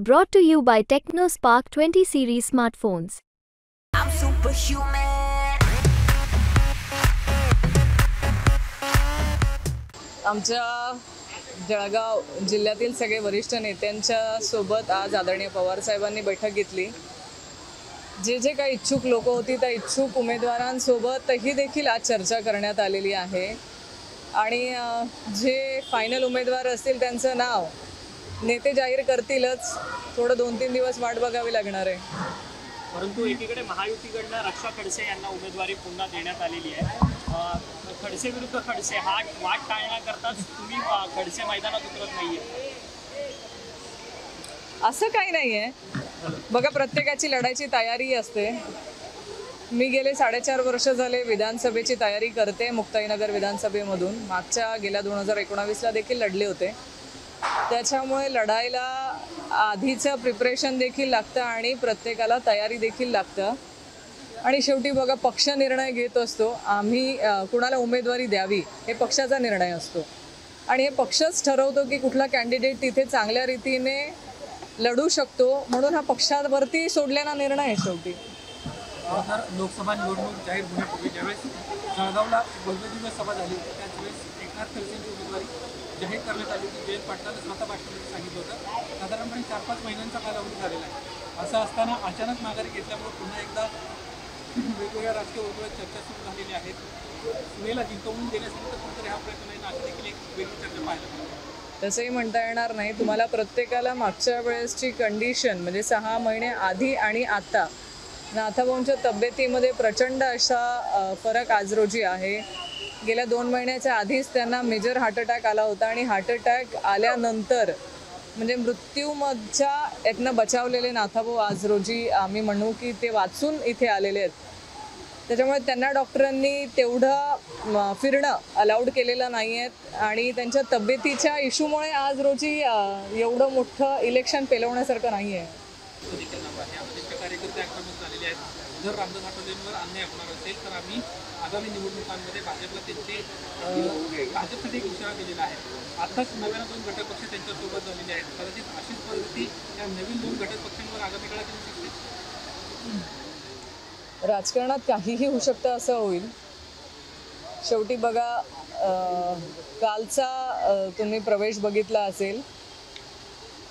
Brought to you by TechnoSpark 20 series smartphones. I'm superhuman. आमच्या जळगाव जिल्ह्यातील सगळे वरिष्ठ नेत्यांच्या सोबत आज आदरणीय पवार साहेबांनी बैठक घेतली. जे काही इच्छुक लोक होती त्या इच्छुक उमेदवारांसोबतही देखील आज चर्चा करण्यात आलेली आहे आणि जे फायनल उमेदवार असतील त्यांचं नाव नेते जाहीर करतीलच. थोडं 2-3 दिवस वाट बघावी लागणार आहे. परंतु एकीकडे महायुतीकडनं रक्षा खडसे यांना उमेदवारी पुन्हा देण्यात आलेली आहे. खडसे विरुद्ध खडसे हा वाद टाळण्याकरता तुम्ही खडसे मैदानात उतरत नाहीये असं काही नाही आहे. बघा, प्रत्येकाची लढाईची तयारी असते. मी गेले 4.5 वर्ष झाले विधानसभेची तयारी करते. मुक्ताईनगर विधानसभेमधून मागच्या गेल्या 2019ला देखील लढले होते. त्याच्यामुळे लढायला आधीचं प्रिपरेशन देखील लागतं आणि प्रत्येकाला तयारी देखील लागतं. आणि शेवटी बघा, पक्ष निर्णय घेत असतो. आम्ही कुणाला उमेदवारी द्यावी हे पक्षाचा निर्णय असतो आणि हे पक्षच ठरवतो की कुठला कॅन्डिडेट तिथे चांगल्या रीतीने लढू शकतो. म्हणून हा पक्षावरती सोडलेला निर्णय आहे शेवटी. लोकसभा निवडणूक जाहीर होण्यापूर्वी ज्यावेळेस जळगावला भव्य सभा झाली होती त्याच वेळेस एकनाथ खडसेंची उमेदवारी जाहीर करण्यात आली होती. जयंत पाटलांनी स्वतः भाषणामध्ये सांगितलं होतं. साधारणपणे 4-5 महिन्यांचा कालावधी झालेला आहे. असं असताना अचानक माघारी घेतल्यामुळे पुन्हा एकदा वेगवेगळ्या राजकीय वर्तुळात चर्चा सुरू झालेली आहे. सुनेला जिंकवून देण्यासाठी तर कुठेतरी हा प्रयत्न नाही ना, अशी देखील एक वेगळी चर्चा पाहायला मिळते. तसंही म्हणता येणार नाही. तुम्हाला प्रत्येकाला मागच्या वेळेसची कंडिशन म्हणजे 6 महिने आधी आणि आता नाथाभाऊंच्या तब्येतीमध्ये प्रचंड असा फरक आज रोजी आहे. गेल्या 2 महिन्याच्या आधीच त्यांना मेजर हार्ट अटॅक आला होता आणि हार्ट अटॅक आल्यानंतर म्हणजे मृत्यूमधच्या यातनं बचावलेले नाथाभाऊ आज रोजी आम्ही म्हणू की ते वाचून इथे आलेले आहेत. त्याच्यामुळे त्यांना डॉक्टरांनी तेवढं फिरणं अलाउड केलेलं नाही आहे आणि त्यांच्या तब्येतीच्या इश्यूमुळे आज रोजी एवढं मोठं इलेक्शन पेलवण्यासारखं नाही आहे. कार्यकर्ते आक्रमक झालेले आहेत. जर रामदास आठवलेंवर अन्याय होणार असेल तर आम्ही आगामी निवडणुकांमध्ये भाजपला त्यांचे भाजपसाठी एक इशारा केलेला आहे. आताच नव्यानं 2 घटक पक्ष त्यांच्यासोबत झालेले आहेत. कदाचित अशीच परिस्थिती या नवीन 2 घटक पक्षांवर आगामी काळात येऊ शकते. राजकारणात काहीही होऊ शकतं असं होईल. शेवटी बघा, कालचा तुम्ही प्रवेश बघितला असेल.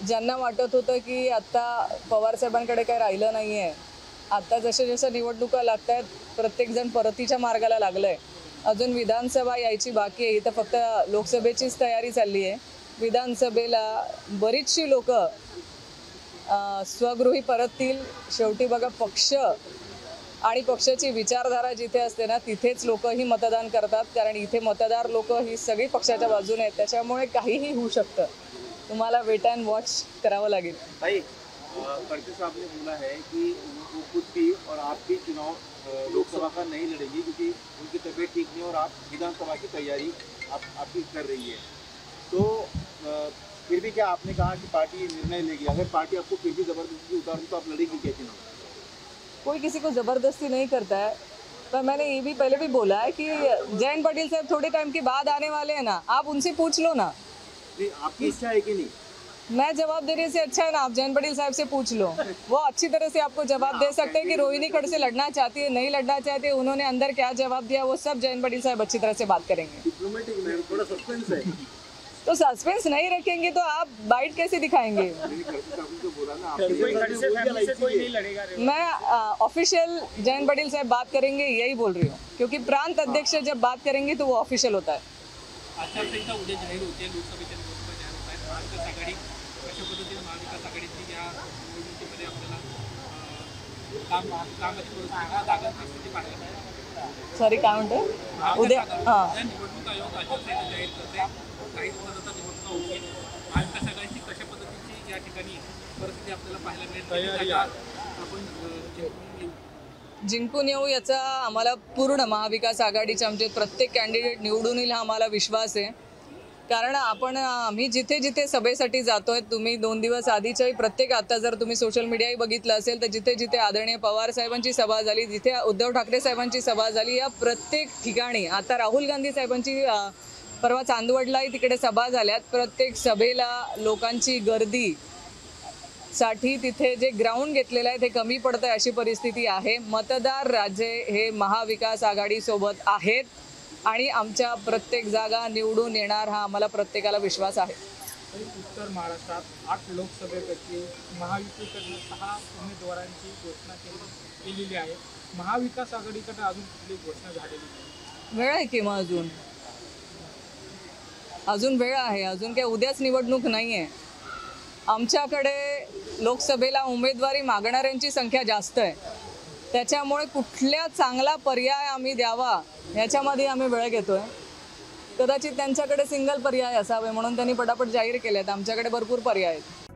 ज्यांना वाटत होतं की आत्ता पवारसाहेबांकडे काही राहिलं नाही आहे, आत्ता जशा निवडणुका लागत आहेत प्रत्येकजण परतीच्या मार्गाला लागलं आहे. अजून विधानसभा यायची बाकी आहे. इथं फक्त लोकसभेचीच तयारी चालली आहे. विधानसभेला बरीचशी लोक स्वगृही परततील. शेवटी बघा, पक्ष आणि पक्षाची विचारधारा जिथे असते ना तिथेच लोकही मतदान करतात. कारण इथे मतदार लोक ही सगळी पक्षाच्या बाजूने आहेत. त्याच्यामुळे काहीही होऊ शकतं. तुम्हाला वेट अँड वॉच करावं लागेल. भाई, खड़से साहब ने बोला है कि वो खुद भी और आप भी चुनाव लोकसभा का नहीं लड़ेंगी क्योंकि उनकी तबीयत ठीक नहीं और आप विधानसभा की तैयारी आपकी कर रही है. तो फिर भी क्या आपने कहा कि पार्टी निर्णय लेगी? अगर पार्टी आपको फिर भी जबरदस्ती उतारती तो आप लड़ेगी क्या चुनाव? कोई किसी को ज़बरदस्ती नहीं करता है. पर मैंने ये भी पहले भी बोला है कि जयंत पाटिल साहब थोड़े टाइम के बाद आने वाले हैं ना, आप उनसे पूछ लो ना. नहीं, आपकी इच्छा है कि नहीं? मैं जवाब देने से अच्छा है ना आप जयंत पाटिल साहब से पूछ लो. वो अच्छी तरह से आपको जवाब दे सकते हैं कि रोहिणी खड़से लड़ना चाहती है, नहीं लड़ना चाहती है, उन्होंने अंदर क्या जवाब दिया वो सब जयंत पाटिल साहब अच्छी तरह से बात करेंगे. डिप्लोमेटिक में थोड़ा सस्पेंस है. तो सस्पेंस नहीं रखेंगे तो आप बाइट कैसे दिखाएंगे? मैं ऑफिशियल जयंत पाटिल साहब बात करेंगे यही बोल रही हूँ, क्योंकि प्रांत अध्यक्ष जब बात करेंगे तो वो ऑफिशियल होता है. आचारसंहिता उद्या जाहीर होते. लोकसभेच्या निवडणुका जाहीर होत आहेत. महाविकास आघाडी कशा पद्धतीने महाविकास आघाडीची या निवडणुकीमध्ये आपल्याला कामाची परिस्थिती जागा परिस्थिती पाहायला मिळते. सॉरी, काय म्हणतो उद्या? हां, निवडणूक आयोग आचारसंहिता जाहीर करते. काही दिवसानंतर निवडणुका होतील. महाविकास आघाडीची कशा पद्धतीची या ठिकाणी परिस्थिती आपल्याला पाहायला मिळते. आपण जिंकून येऊ याचा आम्हाला पूर्ण महाविकास आघाडीचे आमचे प्रत्येक कॅन्डिडेट निवडून येईल हा आम्हाला विश्वास आहे. कारण आम्ही जिथे जिथे सभेसाठी जातोय, तुम्ही 2 दिवस आधीच्याही प्रत्येक, आता जर तुम्ही सोशल मीडियाही बघितलं असेल तर जिथे जिथे आदरणीय पवार साहेबांची सभा झाली, जिथे उद्धव ठाकरे साहेबांची सभा झाली, या प्रत्येक ठिकाणी आता राहुल गांधी साहेबांची परवा चांदवडलाही तिकडे सभा झाल्यात. प्रत्येक सभेला लोकांची गर्दी साठी तिथे जे ग्राउंड घेतलेलं आहे ते कमी पडतं आहे अशी परिस्थिती आहे. मतदार राजे हे महाविकास आघाडीसोबत आहेत आणि आमच्या प्रत्येक जागा निवडून येणार हा आम्हाला प्रत्येकाला विश्वास आहे. उत्तर महाराष्ट्रात 8 लोकसभेपैकी महायुतीकडनं 6 उमेदवारांची घोषणा केलेली आहे. महाविकास आघाडीकडे अजून कुठली घोषणा झालेली नाही. वेळ आहे की मग अजून वेळ आहे. अजून काही उद्याच निवडणूक नाही आहे. आमच्याकडे लोकसभेला उमेदवारी मागणाऱ्यांची संख्या जास्त आहे. त्याच्यामुळे कुठल्या चांगला पर्याय आम्ही द्यावा याच्यामध्ये आम्ही वेळ घेतोय. कदाचित त्यांच्याकडे सिंगल पर्याय असावे म्हणून त्यांनी पटापट जाहीर केलेत. आमच्याकडे भरपूर पर्याय आहेत.